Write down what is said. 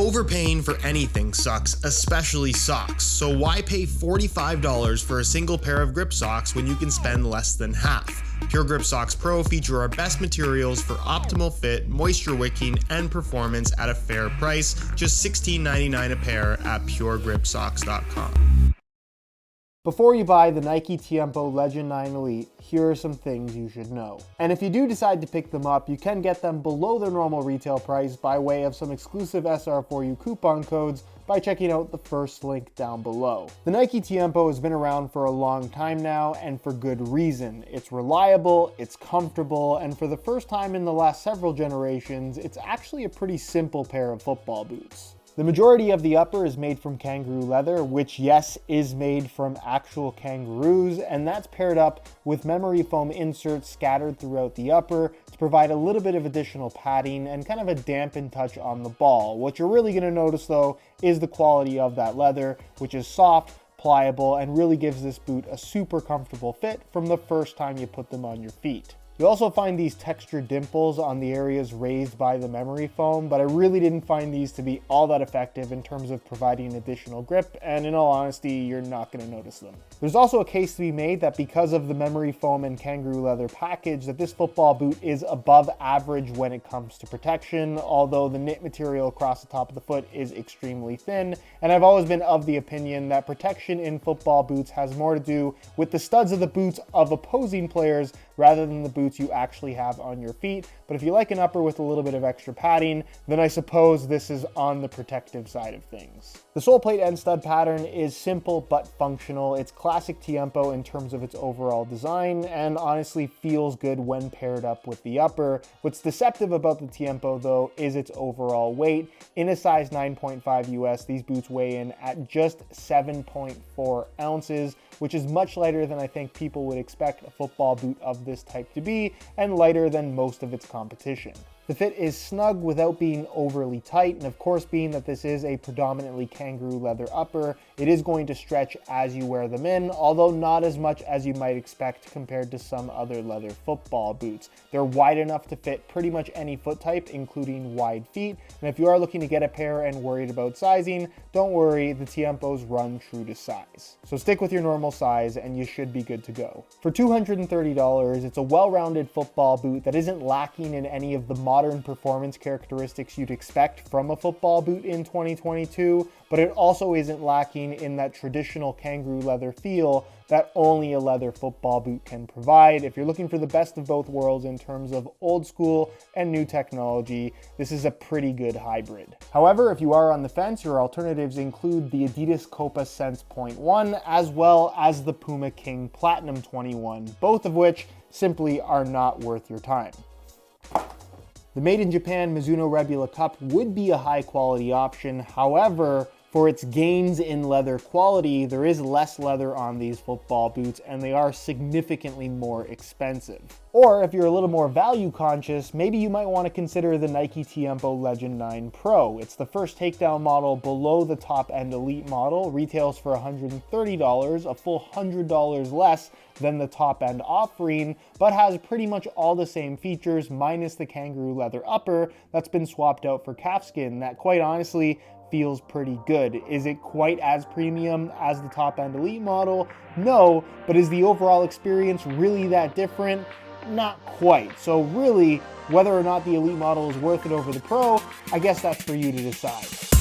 Overpaying for anything sucks, especially socks, so why pay $45 for a single pair of grip socks when you can spend less than half? Pure Grip Socks Pro feature our best materials for optimal fit, moisture wicking, and performance at a fair price, just $16.99 a pair at puregripsocks.com. Before you buy the Nike Tiempo Legend 9 Elite, here are some things you should know. And if you do decide to pick them up, you can get them below their normal retail price by way of some exclusive SR4U coupon codes by checking out the first link down below. The Nike Tiempo has been around for a long time now, and for good reason. It's reliable, it's comfortable, and for the first time in the last several generations, it's actually a pretty simple pair of football boots. The majority of the upper is made from kangaroo leather, which yes, is made from actual kangaroos, and that's paired up with memory foam inserts scattered throughout the upper to provide a little bit of additional padding and kind of a dampened touch on the ball. What you're really going to notice though is the quality of that leather, which is soft, pliable, and really gives this boot a super comfortable fit from the first time you put them on your feet. You'll also find these textured dimples on the areas raised by the memory foam, but I really didn't find these to be all that effective in terms of providing additional grip, and in all honesty, you're not going to notice them. There's also a case to be made that because of the memory foam and kangaroo leather package, that this football boot is above average when it comes to protection, although the knit material across the top of the foot is extremely thin, and I've always been of the opinion that protection in football boots has more to do with the studs of the boots of opposing players rather than the boots you actually have on your feet. But if you like an upper with a little bit of extra padding, then I suppose this is on the protective side of things. The sole plate and stud pattern is simple but functional. It's classic Tiempo in terms of its overall design, and honestly feels good when paired up with the upper. What's deceptive about the Tiempo though is its overall weight. In a size 9.5 US, these boots weigh in at just 7.4 ounces, which is much lighter than I think people would expect a football boot of this type to be, and lighter than most of its competition. The fit is snug without being overly tight, and of course, being that this is a predominantly kangaroo leather upper, it is going to stretch as you wear them in, although not as much as you might expect compared to some other leather football boots. They're wide enough to fit pretty much any foot type, including wide feet, and if you are looking to get a pair and worried about sizing, don't worry, the Tiempos run true to size. So stick with your normal size and you should be good to go. For $230, it's a well-rounded football boot that isn't lacking in any of the modern performance characteristics you'd expect from a football boot in 2022, but it also isn't lacking in that traditional kangaroo leather feel that only a leather football boot can provide. If you're looking for the best of both worlds in terms of old school and new technology, this is a pretty good hybrid. However, if you are on the fence, your alternatives include the Adidas Copa Sense Point 1 as well as the Puma King Platinum 21, both of which simply are not worth your time. The Made in Japan Mizuno Rebula Cup would be a high quality option. However, for its gains in leather quality, there is less leather on these football boots and they are significantly more expensive. Or if you're a little more value conscious, maybe you might want to consider the Nike Tiempo Legend 9 Pro. It's the first takedown model below the top end Elite model, retails for $130, a full $100 less than the top end offering, but has pretty much all the same features minus the kangaroo leather upper that's been swapped out for calfskin that quite honestly feels pretty good. Is it quite as premium as the top end Elite model? No, but is the overall experience really that different? Not quite. So really, whether or not the Elite model is worth it over the Pro, I guess that's for you to decide.